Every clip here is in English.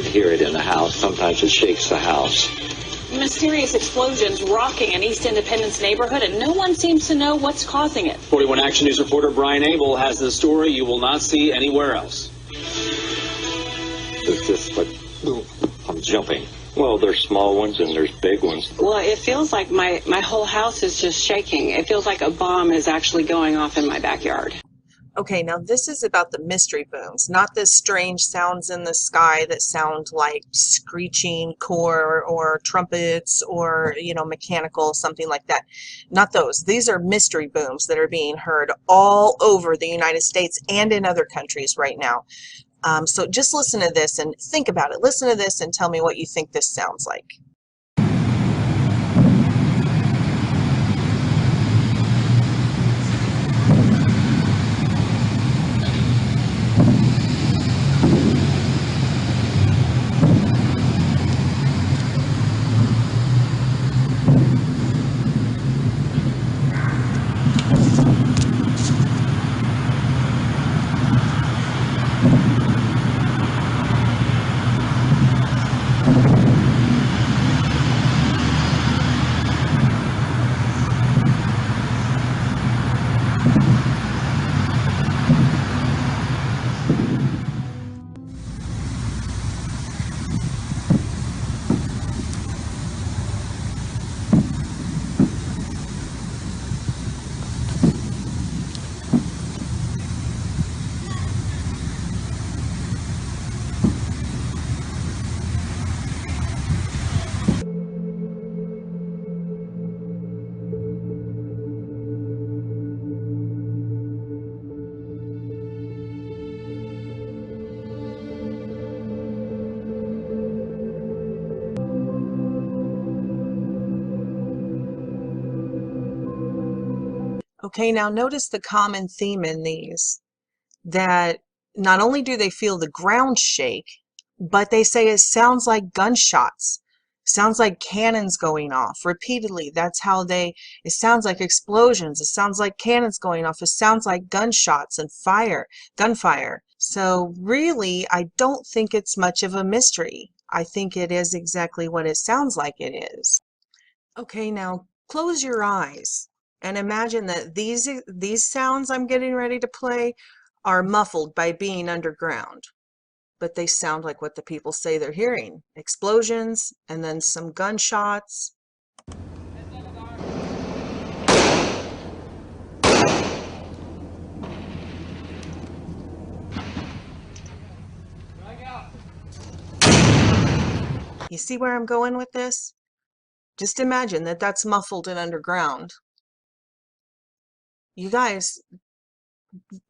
to hear it in the house. Sometimes it shakes the house. Mysterious explosions rocking an East Independence neighborhood, and no one seems to know what's causing it. 41 Action News reporter Brian Abel has the story you will not see anywhere else. It's just like, I'm jumping. Well, there's small ones and there's big ones. Well, it feels like my whole house is just shaking. It feels like a bomb is actually going off in my backyard. Okay, now this is about the mystery booms, not the strange sounds in the sky that sound like screeching core or trumpets or, mechanical, something like that. Not those. These are mystery booms that are being heard all over the United States and in other countries right now. So just listen to this and think about it. Listen to this and tell me what you think this sounds like. Okay, now notice the common theme in these, that not only do they feel the ground shake, but they say it sounds like gunshots, sounds like cannons going off repeatedly. That's how it sounds like explosions, it sounds like cannons going off, it sounds like gunshots and gunfire. So really, I don't think it's much of a mystery. I think it is exactly what it sounds like it is. Okay, now close your eyes and imagine that these sounds I'm getting ready to play are muffled by being underground, but they sound like what the people say they're hearing. Explosions and then some gunshots. You see where I'm going with this? Just imagine that that's muffled and underground. You guys,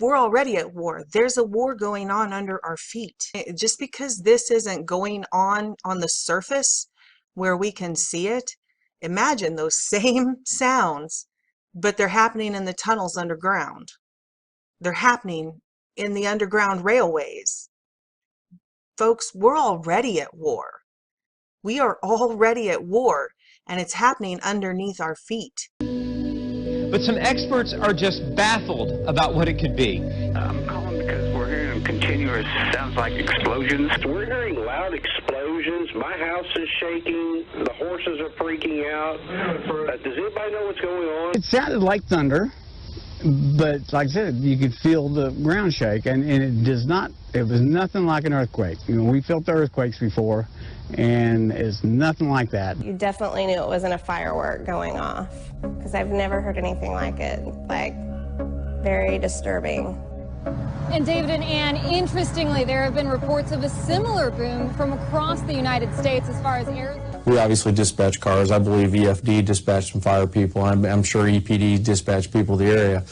we're already at war. There's a war going on under our feet. Just because this isn't going on the surface where we can see it, imagine those same sounds, but they're happening in the tunnels underground. They're happening in the underground railways. Folks, we're already at war. We are already at war, and it's happening underneath our feet. But some experts are just baffled about what it could be. I'm calling because we're hearing continuous sounds like explosions. We're hearing loud explosions. My house is shaking. The horses are freaking out. Does anybody know what's going on? It sounded like thunder, but like I said, you could feel the ground shake, and it was nothing like an earthquake. We felt earthquakes before, and it's nothing like that. You definitely knew it wasn't a firework going off, because I've never heard anything like it. Like, very disturbing. And David and Ann, interestingly, there have been reports of a similar boom from across the United States as far as Arizona. We obviously dispatch cars. I believe EFD dispatched some fire people. I'm sure EPD dispatched people to the area.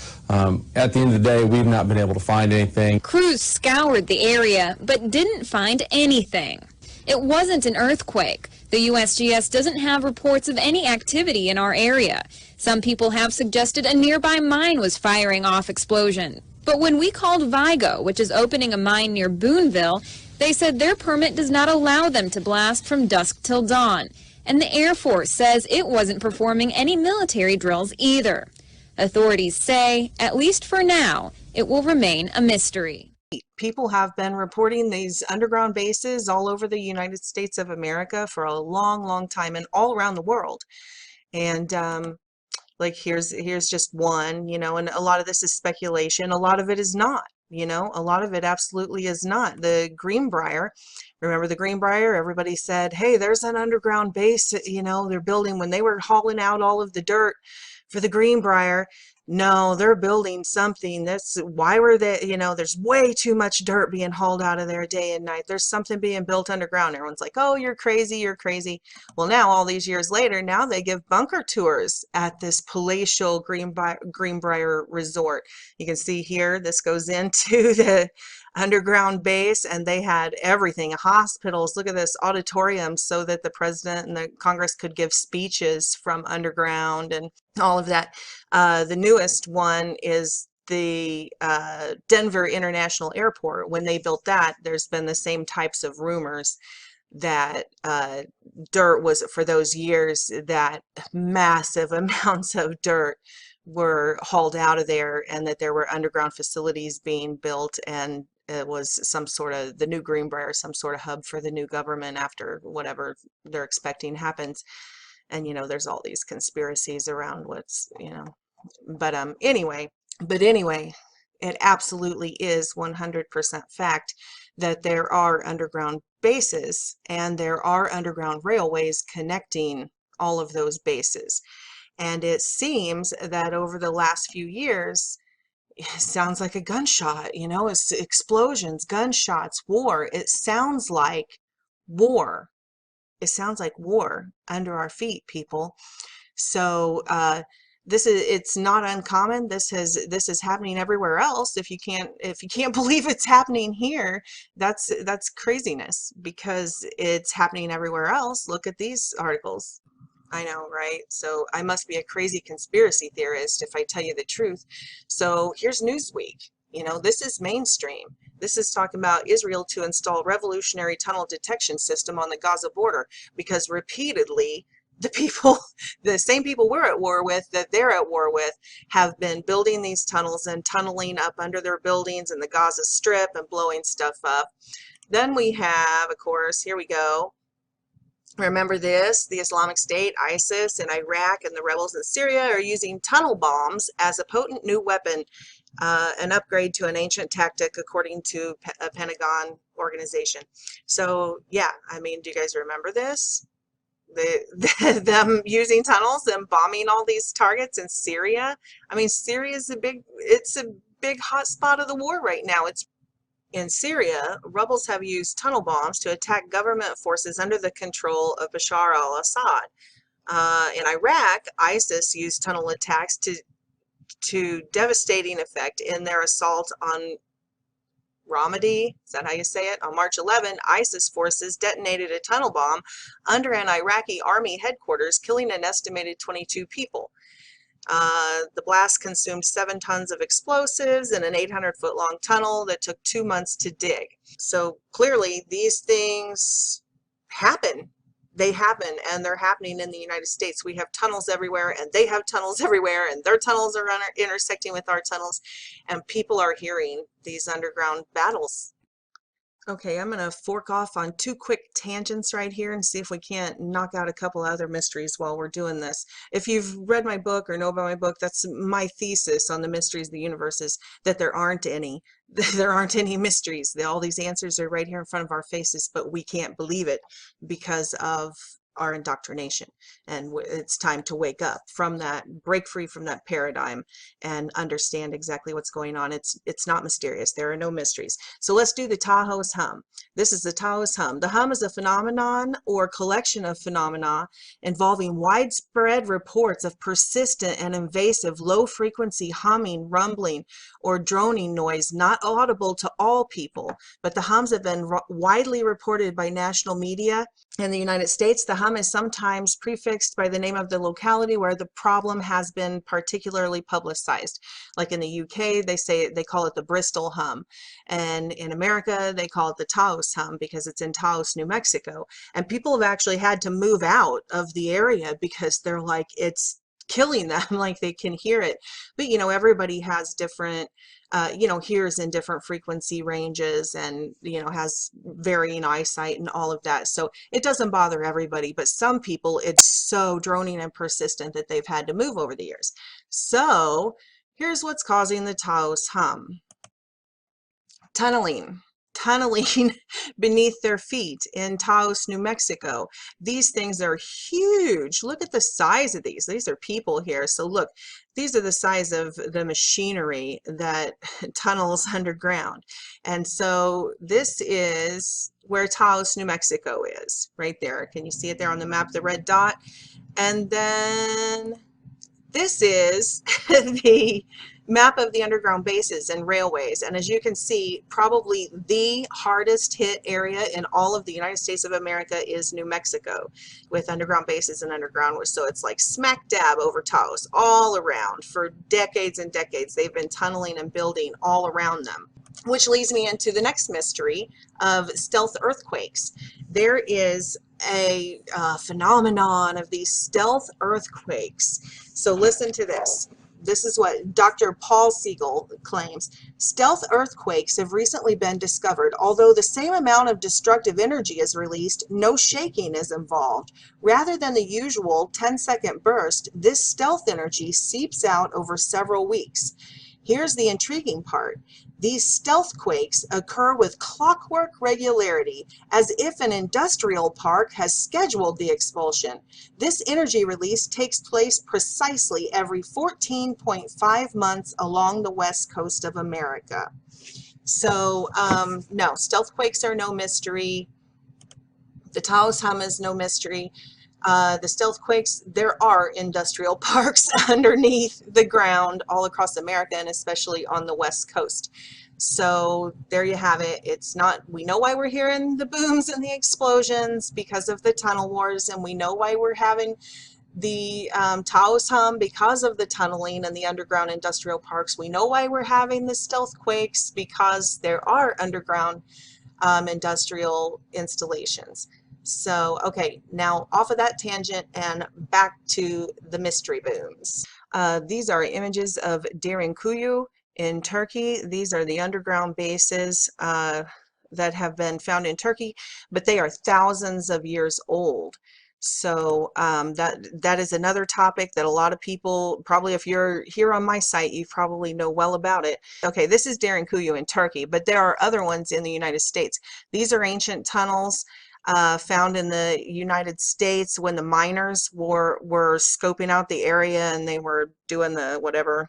At the end of the day, we've not been able to find anything. Crews scoured the area, but didn't find anything. It wasn't an earthquake. The USGS doesn't have reports of any activity in our area. Some people have suggested a nearby mine was firing off explosion. But when we called Vigo, which is opening a mine near Boonville, they said their permit does not allow them to blast from dusk till dawn. And the Air Force says it wasn't performing any military drills either. Authorities say, at least for now, it will remain a mystery. People have been reporting these underground bases all over the United States of America for a long, long time and all around the world. And like here's just one, you know, and a lot of this is speculation. A lot of it is not, you know, a lot of it absolutely is not. The Greenbrier, remember the Greenbrier? Everybody said, hey, there's an underground base, you know, they're building when they were hauling out all of the dirt for the Greenbrier. No, they're building something. That's why were they, you know, there's way too much dirt being hauled out of there day and night. There's something being built underground. Everyone's like, oh, you're crazy, you're crazy. Well, now all these years later, now they give bunker tours at this palatial Greenbrier resort. You can see here, this goes into the underground base, and they had everything, hospitals, look at this, auditoriums, so that the president and the Congress could give speeches from underground and all of that. The newest one is the Denver International Airport. When they built that, there's been the same types of rumors that dirt was, for those years, that massive amounts of dirt were hauled out of there, and that there were underground facilities being built, and it was some sort of, the new Greenbrier, some sort of hub for the new government after whatever they're expecting happens. And, you know, there's all these conspiracies around what's, you know, but anyway, it absolutely is 100% fact that there are underground bases and there are underground railways connecting all of those bases. And it seems that over the last few years, it sounds like a gunshot, you know, it's explosions, gunshots, war. It sounds like war. It sounds like war under our feet, people. So it's not uncommon. This is happening everywhere else. If you can't believe it's happening here, that's craziness, because it's happening everywhere else. Look at these articles. I know, right? So I must be a crazy conspiracy theorist if I tell you the truth. So here's Newsweek. You know, this is mainstream. This is talking about Israel to install revolutionary tunnel detection system on the Gaza border, because repeatedly the same people we're at war with, that they're at war with, have been building these tunnels and tunneling up under their buildings in the Gaza Strip and blowing stuff up. Then we have, of course, here we go. Remember this, the Islamic State, ISIS in Iraq, and the rebels in Syria are using tunnel bombs as a potent new weapon, an upgrade to an ancient tactic, according to a Pentagon organization. So yeah, I mean, do you guys remember this? Them using tunnels and bombing all these targets in Syria. I mean, Syria is a big hot spot of the war right now. It's in Syria, rebels have used tunnel bombs to attack government forces under the control of Bashar al-Assad. In Iraq, ISIS used tunnel attacks to devastating effect in their assault on Ramadi, is that how you say it? On March 11, ISIS forces detonated a tunnel bomb under an Iraqi army headquarters, killing an estimated 22 people. The blast consumed 7 tons of explosives in an 800-foot long tunnel that took 2 months to dig. So clearly these things happen. They happen, and they're happening in the United States. We have tunnels everywhere, and they have tunnels everywhere, and their tunnels are intersecting with our tunnels, and people are hearing these underground battles. Okay, I'm going to fork off on 2 quick tangents right here and see if we can't knock out a couple other mysteries while we're doing this. If you've read my book or know about my book, that's my thesis on the mysteries of the universe, is that there aren't any. There aren't any mysteries. All these answers are right here in front of our faces, but we can't believe it because of our indoctrination. And it's time to wake up from that, break free from that paradigm, and understand exactly what's going on. It's not mysterious. There are no mysteries. So let's do the Taos hum. This is the Taos hum. The hum is a phenomenon or collection of phenomena involving widespread reports of persistent and invasive low-frequency humming, rumbling, or droning noise not audible to all people. But the hums have been widely reported by national media. In the United States, the hum is sometimes prefixed by the name of the locality where the problem has been particularly publicized. Like in the UK, they call it the Bristol hum. And in America, they call it the Taos hum because it's in Taos, New Mexico. And people have actually had to move out of the area because they're like, it's killing them, like they can hear it. But you know, everybody has different hears in different frequency ranges, and you know, has varying eyesight and all of that, so it doesn't bother everybody. But some people, it's so droning and persistent that they've had to move over the years. So here's what's causing the Taos hum. Tunneling beneath their feet in Taos, New Mexico. These things are huge. Look at the size of these. These are people here. So look, these are the size of the machinery that tunnels underground. And so this is where Taos, New Mexico is, right there. Can you see it there on the map, the red dot? And then this is the map of the underground bases and railways. And as you can see, probably the hardest hit area in all of the United States of America is New Mexico, with underground bases and underground. So it's like smack dab over Taos, all around. For decades and decades, they've been tunneling and building all around them. Which leads me into the next mystery of stealth earthquakes. There is a phenomenon of these stealth earthquakes. So listen to this. This is what Dr. Paul Siegel claims. Stealth earthquakes have recently been discovered. Although the same amount of destructive energy is released, no shaking is involved. Rather than the usual 10-second burst, this stealth energy seeps out over several weeks. Here's the intriguing part. These stealth quakes occur with clockwork regularity, as if an industrial park has scheduled the expulsion. This energy release takes place precisely every 14.5 months along the west coast of America. So, no, stealth quakes are no mystery. The Taos hum is no mystery. The stealth quakes, there are industrial parks underneath the ground all across America, and especially on the west coast. So there you have it. It's not, we know why we're hearing the booms and the explosions because of the tunnel wars, and we know why we're having the Taos hum because of the tunneling and the underground industrial parks. We know why we're having the stealth quakes because there are underground industrial installations. So, okay, now off of that tangent and back to the mystery booms. These are images of Derinkuyu in Turkey. These are the underground bases that have been found in Turkey, but they are thousands of years old. So that is another topic that a lot of people, probably if you're here on my site, you probably know well about it. Okay, this is Derinkuyu in Turkey, but there are other ones in the United States. These are ancient tunnels found in the United States when the miners were scoping out the area, and they were doing the whatever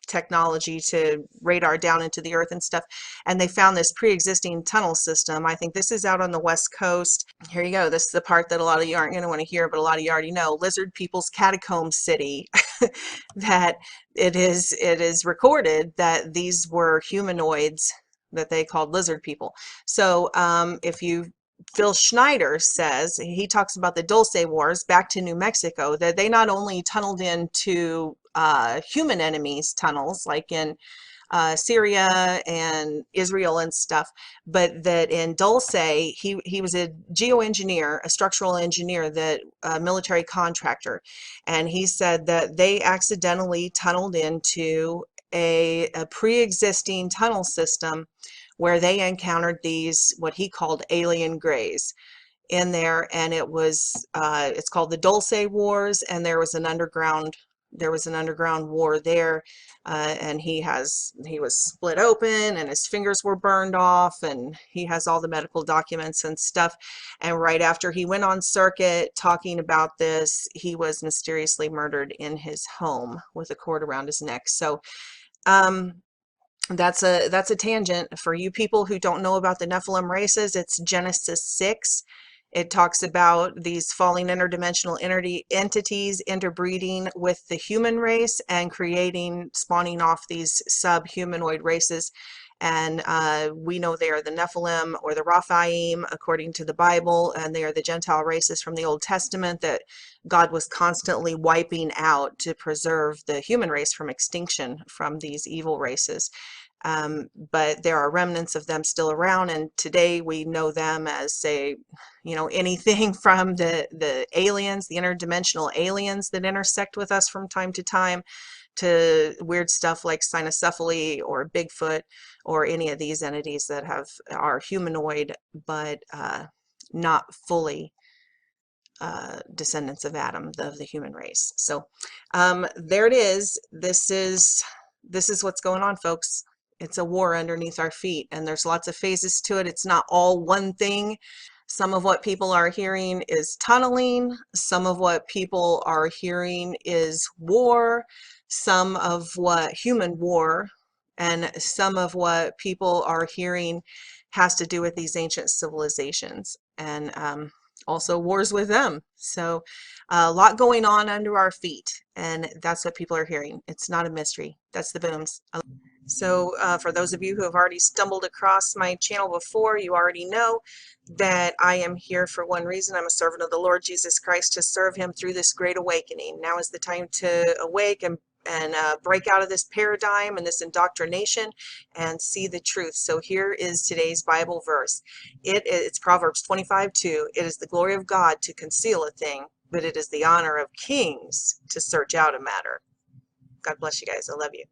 technology to radar down into the earth and stuff, and they found this pre-existing tunnel system. I think this is out on the west coast. Here you go. This is the part that a lot of you aren't going to want to hear, but a lot of you already know. Lizard People's Catacomb City. That it is recorded that these were humanoids that they called lizard people. So if you Phil Schneider says, he talks about the Dulce Wars back to New Mexico, that they not only tunneled into human enemies tunnels like in Syria and Israel and stuff, but that in Dulce, he was a geoengineer, a structural engineer, that military contractor, and he said that they accidentally tunneled into a pre-existing tunnel system where they encountered these, what he called alien grays in there, and it was it's called the Dulce Wars, and there was an underground war there, and he was split open and his fingers were burned off, and he has all the medical documents and stuff. And right after he went on circuit talking about this, he was mysteriously murdered in his home with a cord around his neck. So that's a tangent. For you people who don't know about the Nephilim races, it's Genesis 6. It talks about these falling interdimensional entities interbreeding with the human race and spawning off these sub-humanoid races. And we know they are the Nephilim or the Raphaim according to the Bible, and they are the Gentile races from the Old Testament that God was constantly wiping out to preserve the human race from extinction from these evil races. But there are remnants of them still around, and today we know them as, say, anything from the aliens, the interdimensional aliens that intersect with us from time to time, to weird stuff like cynocephaly or Bigfoot, or any of these entities that are humanoid but not fully descendants of Adam, of the human race. So there it is. This is what's going on, folks. It's a war underneath our feet, and there's lots of phases to it. It's not all one thing. Some of what people are hearing is tunneling. Some of what people are hearing is war. Some of what human war, and some of what people are hearing has to do with these ancient civilizations, and also wars with them. So a lot going on under our feet, and that's what people are hearing. It's not a mystery. That's the booms. So for those of you who have already stumbled across my channel before, you already know that I am here for one reason. I'm a servant of the Lord Jesus Christ, to serve him through this great awakening. Now is the time to awake and break out of this paradigm and this indoctrination and see the truth. So here is today's Bible verse. It's Proverbs 25:2. It is the glory of God to conceal a thing, but it is the honor of kings to search out a matter. God bless you guys. I love you.